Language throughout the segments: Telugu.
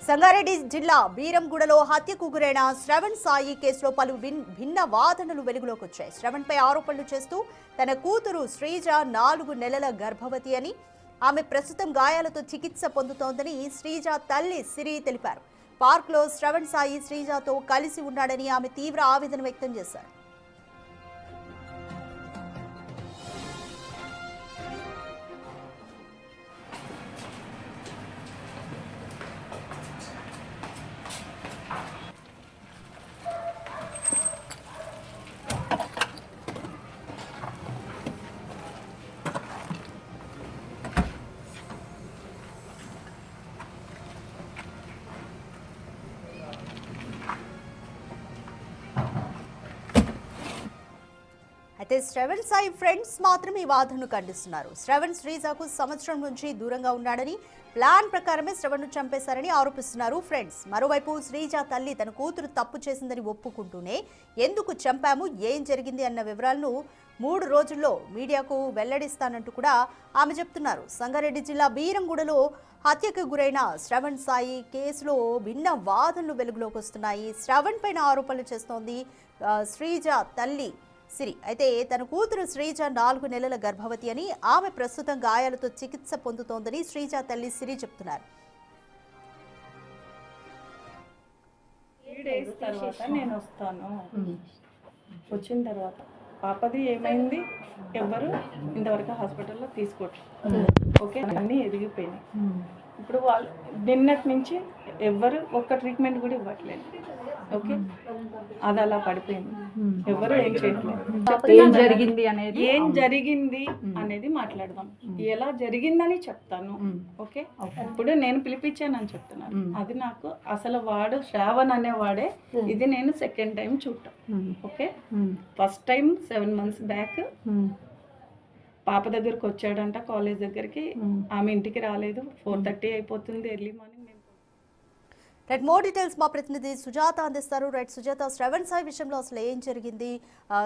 సంగారెడ్డి జిల్లా బీరంగూడలో హత్యకు గురైన శ్రవణ్ సాయి కేసులో పలు భిన్న వాదనలు వెలుగులోకి వచ్చాయి. శ్రవణ్పై ఆరోపణలు చేస్తూ తన కూతురు శ్రీజ 4 నెలల గర్భవతి అని, ఆమె ప్రస్తుతం గాయాలతో చికిత్స పొందుతోందని శ్రీజ తల్లి సిరి తెలిపారు. పార్క్లో శ్రవణ్ సాయి శ్రీజతో కలిసి ఉన్నాడని ఆమె తీవ్ర ఆవేదన వ్యక్తం చేశారు. అయితే శ్రవణ్ సాయి ఫ్రెండ్స్ మాత్రం ఈ వాదనను ఖండిస్తున్నారు. శ్రవణ్ శ్రీజకు సంవత్సరం నుంచి దూరంగా ఉన్నాడని, ప్లాన్ ప్రకారమే శ్రవణ్ను చంపేశారని ఆరోపిస్తున్నారు ఫ్రెండ్స్. మరోవైపు శ్రీజ తల్లి తన కూతురు తప్పు చేసిందని ఒప్పుకుంటూనే ఎందుకు చంపాము, ఏం జరిగింది అన్న వివరాలను 3 రోజుల్లో మీడియాకు వెల్లడిస్తానంటూ కూడా ఆమె చెప్తున్నారు. సంగారెడ్డి జిల్లా బీరంగూడలో హత్యకు గురైన శ్రవణ్ సాయి కేసులో భిన్న వాదనలు వెలుగులోకి వస్తున్నాయి. శ్రవణ్ పైన ఆరోపణలు చేస్తోంది శ్రీజ తల్లి సిరి. అయితే తన కూతురు శ్రీజ 4 నెలల గర్భవతి అని, ఆమె ప్రస్తుతం గాయాలతో చికిత్స పొందుతోందని శ్రీజ తల్లి సిరి చెప్తున్నారు. నేను వస్తాను, వచ్చిన తర్వాత పాపది ఏమైంది ఎవరు ఇంతవరకు హాస్పిటల్లో తీసుకోవట్లేదు. ఓకే, అన్నీ ఎదిగిపోయినాయి. ఇప్పుడు వాళ్ళు నిన్నటి నుంచి ఎవరు ఒక్క ట్రీట్మెంట్ కూడా ఇవ్వట్లేదు. ఓకే, అది అలా పడిపోయింది. ఎవరు ఏం చేయట్లేదు. ఏం జరిగింది అనేది మాట్లాడదాం. ఎలా జరిగిందని చెప్తాను. ఓకే, ఇప్పుడు నేను పిలిపించానని చెప్తున్నాను. అది నాకు అసలు వాడు శ్రావణ్ అనేవాడే. ఇది నేను సెకండ్ టైం చూడటం. Okay, first time 7 months back పాప దగ్గరకు వచ్చాడంట, కాలేజ్ దగ్గరికి. ఆమె ఇంటికి రాలేదు. 4:30 అయిపోతుంది, early morning. Right, more details మా ప్రతినిధి సుజాత అందిస్తారు. రైట్ సుజాత, శ్రవణ్ సాయి విషయంలో అసలు ఏం జరిగింది?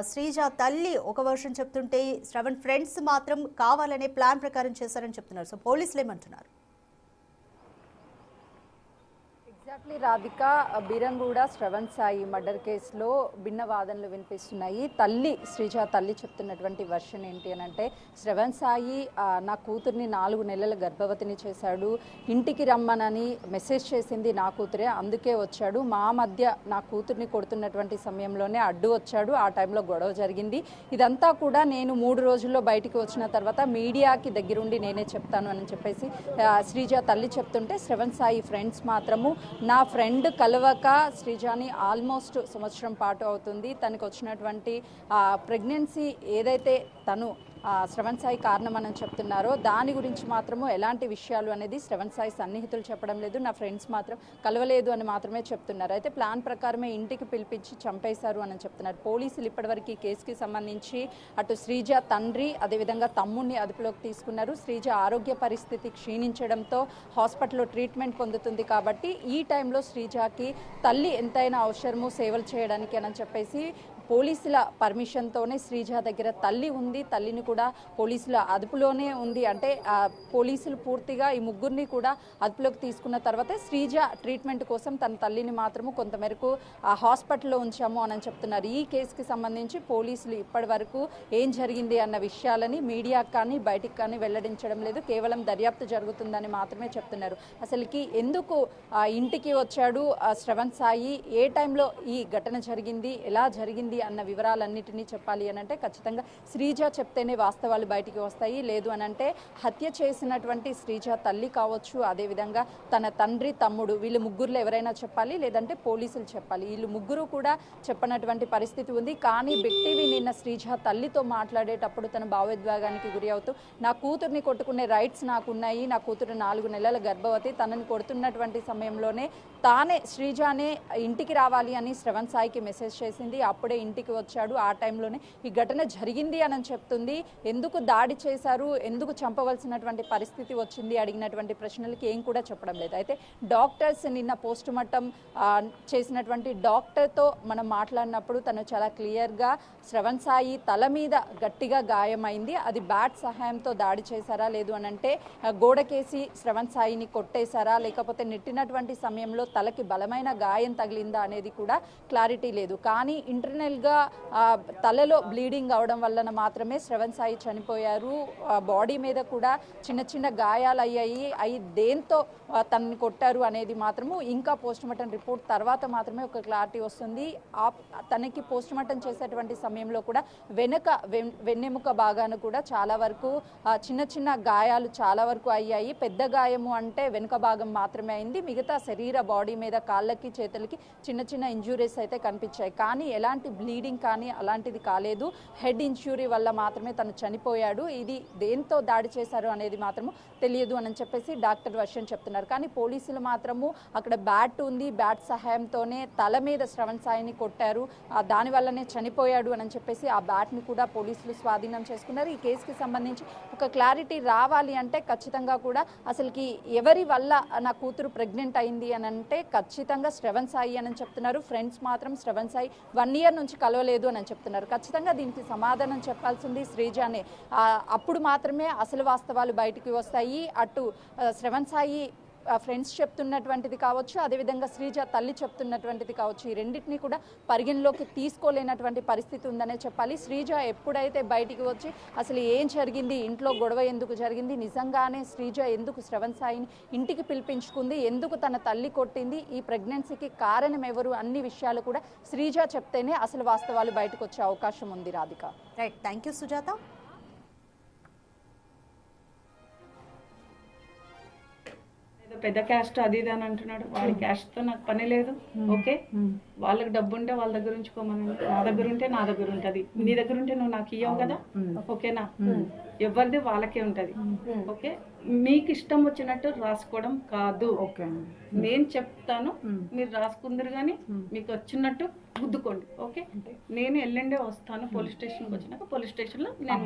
శ్రీజ తల్లి ఒక వర్షన్ చెప్తుంటే శ్రవణ్ ఫ్రెండ్స్ మాత్రం కావాలనే ప్లాన్ ప్రకారం చేశారని చెప్తున్నారు. సో పోలీసులు ఏమంటున్నారు? ఎగ్జాక్ట్లీ రాధిక, బీరంగూడ శ్రవణ్ సాయి మర్డర్ కేసులో భిన్న వాదనలు వినిపిస్తున్నాయి. తల్లి శ్రీజ తల్లి చెప్తున్నటువంటి వర్షన్ ఏంటి అని అంటే, శ్రవణ్ సాయి నా కూతుర్ని 4 నెలల గర్భవతిని చేశాడు, ఇంటికి రమ్మనని మెసేజ్ చేసింది నా కూతురే, అందుకే వచ్చాడు. మా మధ్య నా కూతుర్ని కొడుతున్నటువంటి సమయంలోనే అడ్డు వచ్చాడు, ఆ టైంలో గొడవ జరిగింది. ఇదంతా కూడా నేను 3 రోజుల్లో బయటికి వచ్చిన తర్వాత మీడియాకి దగ్గరుండి నేనే చెప్తాను అని చెప్పేసి శ్రీజ తల్లి చెప్తుంటే, శ్రవణ్ సాయి ఫ్రెండ్స్ మాత్రము నా ఫ్రెండ్ కలవక శ్రీజాని ఆల్మోస్ట్ సంవత్సరం పాటు అవుతుంది. తనకు వచ్చినటువంటి ప్రెగ్నెన్సీ ఏదైతే తను శ్రవణ్ సాయి కారణమని చెప్తున్నారో దాని గురించి మాత్రము ఎలాంటి విషయాలు అనేది శ్రవణ్ సాయి సన్నిహితులు చెప్పడం లేదు. నా ఫ్రెండ్స్ మాత్రం కలవలేదు అని మాత్రమే చెప్తున్నారు. అయితే ప్లాన్ ప్రకారమే ఇంటికి పిలిపించి చంపేశారు అని చెప్తున్నారు పోలీసులు. ఇప్పటివరకు ఈ కేసుకి సంబంధించి అటు శ్రీజ తండ్రి అదేవిధంగా తమ్ముడిని అదుపులోకి తీసుకున్నారు. శ్రీజ ఆరోగ్య పరిస్థితి క్షీణించడంతో హాస్పిటల్లో ట్రీట్మెంట్ పొందుతుంది. కాబట్టి ఈ టైంలో శ్రీజకి తల్లి ఎంతైనా అవసరము సేవలు చేయడానికి అని చెప్పేసి పోలీసుల పర్మిషన్తోనే శ్రీజ దగ్గర తల్లి ఉంది. తల్లిని కూడా పోలీసుల అదుపులోనే ఉంది. అంటే పోలీసులు పూర్తిగా ఈ ముగ్గురిని కూడా అదుపులోకి తీసుకున్న తర్వాత శ్రీజ ట్రీట్మెంట్ కోసం తన తల్లిని మాత్రము కొంతమేరకు హాస్పిటల్లో ఉంచాము అని చెప్తున్నారు. ఈ కేసుకి సంబంధించి పోలీసులు ఇప్పటి వరకు ఏం జరిగింది అన్న విషయాలని మీడియాకు కానీ బయటికి కానీ వెల్లడించడం లేదు. కేవలం దర్యాప్తు జరుగుతుందని మాత్రమే చెప్తున్నారు. అసలుకి ఎందుకు ఇంటికి వచ్చాడు శ్రవణ్ సాయి, ఏ టైంలో ఈ ఘటన జరిగింది, ఎలా జరిగింది అన్న వివరాలన్నిటినీ చెప్పాలి అని అంటే ఖచ్చితంగా శ్రీజ చెప్తేనే వాస్తవాలు బయటికి వస్తాయి. లేదు అని అంటే హత్య చేసినటువంటి శ్రీజ తల్లి కావచ్చు, అదేవిధంగా తన తండ్రి తమ్ముడు, వీళ్ళు ముగ్గురులో ఎవరైనా చెప్పాలి, లేదంటే పోలీసులు చెప్పాలి. వీళ్ళు ముగ్గురు కూడా చెప్పనటువంటి పరిస్థితి ఉంది. కానీ బిగ్ టీవీ నిన్న శ్రీజ తల్లితో మాట్లాడేటప్పుడు తన భావోద్వేగానికి గురి అవుతూ, నా కూతుర్ని కొట్టుకునే రైట్స్ నాకున్నాయి, నా కూతురు 4 నెలల గర్భవతి, తనని కొడుతున్నటువంటి సమయంలోనే తానే శ్రీజానే ఇంటికి రావాలి అని శ్రవణ్ సాయికి మెసేజ్ చేసింది. అప్పుడే ఇంటికి వచ్చాడు, ఆ టైంలోనే ఈ ఘటన జరిగింది అని చెప్తుంది. ఎందుకు దాడి చేశారు, ఎందుకు చంపవలసినటువంటి పరిస్థితి వచ్చింది అడిగినటువంటి ప్రశ్నలకి ఏం కూడా చెప్పడం లేదు. అయితే డాక్టర్స్ నిన్న పోస్ట్ మార్టం చేసినటువంటి డాక్టర్తో మనం మాట్లాడినప్పుడు తను చాలా క్లియర్గా శ్రవణ్ సాయి తల మీద గట్టిగా గాయమైంది, అది బ్యాట్ సహాయంతో దాడి చేశారా లేదు అని అంటే గోడకేసి శ్రవణ్ సాయిని కొట్టేశారా లేకపోతే నెట్టినటువంటి సమయంలో తలకి బలమైన గాయం తగిలిందా అనేది కూడా క్లారిటీ లేదు. కానీ ఇంటర్నల్గా తలలో బ్లీడింగ్ అవడం వలన మాత్రమే శ్రవణ్ సాయి చనిపోయారు. బాడీ మీద కూడా చిన్న చిన్న గాయాలు అయ్యాయి. అవి దేంతో తనని కొట్టారు అనేది మాత్రము ఇంకా పోస్ట్ మార్టం రిపోర్ట్ తర్వాత మాత్రమే ఒక క్లారిటీ వస్తుంది. తనకి పోస్ట్ మార్టం చేసేటువంటి సమయంలో కూడా వెన్నెముక భాగాన కూడా చాలా వరకు చిన్న చిన్న గాయాలు చాలా వరకు అయ్యాయి. పెద్ద గాయము అంటే వెనుక భాగం మాత్రమే అయింది. మిగతా శరీర బాడీ మీద కాళ్ళకి చేతులకి చిన్న చిన్న ఇంజురీస్ అయితే కనిపించాయి. కానీ ఎలాంటి బ్లీడింగ్ కానీ అలాంటిది కాలేదు. హెడ్ ఇంజురీ వల్ల మాత్రమే తను చనిపోయాడు. ఇది దేంతో దాడి చేశారు అనేది మాత్రము తెలియదు అని చెప్పేసి డాక్టర్ వర్షన్ చెప్తున్నారు. కానీ పోలీసులు మాత్రము అక్కడ బ్యాట్ ఉంది, బ్యాట్ సహాయంతోనే తల మీద శ్రవణ్ సాయిని కొట్టారు, దానివల్లనే చనిపోయాడు అని చెప్పేసి ఆ బ్యాట్ని కూడా పోలీసులు స్వాధీనం చేసుకున్నారు. ఈ కేసుకి సంబంధించి ఒక క్లారిటీ రావాలి అంటే ఖచ్చితంగా కూడా అసలుకి ఎవరి వల్ల నా కూతురు ప్రెగ్నెంట్ అయింది అని అంటే ఖచ్చితంగా శ్రవణ్ సాయి అని చెప్తున్నారు. ఫ్రెండ్స్ మాత్రం శ్రవణ్ సాయి 1 year నుంచి కలవలేదు అని చెప్తున్నారు. ఖచ్చితంగా దీనికి సమాధానం చెప్పాల్సింది శ్రీజానే. అప్పుడు మాత్రమే అసలు వాస్తవాలు బయటికి వస్తాయి. అటు శ్రవణ్ సాయి ఫ్రెండ్స్ చెప్తున్నటువంటిది కావచ్చు, అదేవిధంగా శ్రీజ తల్లి చెప్తున్నటువంటిది కావచ్చు, ఈ రెండింటినీ కూడా పరిగణలోకి తీసుకోలేనటువంటి పరిస్థితి ఉందనే చెప్పాలి. శ్రీజ ఎప్పుడైతే బయటికి వచ్చి అసలు ఏం జరిగింది, ఇంట్లో గొడవ ఎందుకు జరిగింది, నిజంగానే శ్రీజ ఎందుకు శ్రవణ్ సాయిని ఇంటికి పిలిపించుకుంది, ఎందుకు తన తల్లి కొట్టింది, ఈ ప్రెగ్నెన్సీకి కారణం ఎవరు, అన్ని విషయాలు కూడా శ్రీజ చెప్తేనే అసలు వాస్తవాలు బయటకు వచ్చే అవకాశం ఉంది. Radhika. Right, thank you Sujatha. పెద్ద క్యాస్ట్ అది ఇది అని అంటున్నాడు. వాడి క్యాస్ట్తో నాకు పని లేదు. ఓకే, వాళ్ళకి డబ్బు ఉంటే వాళ్ళ దగ్గర ఉంచుకోమనండి, నా దగ్గర ఉంటే నా దగ్గర ఉంటుంది. నీ దగ్గర ఉంటే నువ్వు నాకు ఇవ్వవు కదా. ఓకేనా, ఎవరిది వాళ్ళకే ఉంటుంది. ఓకే, మీకు ఇష్టం వచ్చినట్టు రాసుకోవడం కాదు. నేను చెప్తాను, మీరు రాసుకుందరు కానీ మీకు వచ్చినట్టు గుద్దుకోండి. ఓకే, నేను ఎల్లుండే వస్తాను పోలీస్ స్టేషన్కి వచ్చినాక పోలీస్ స్టేషన్లో నేను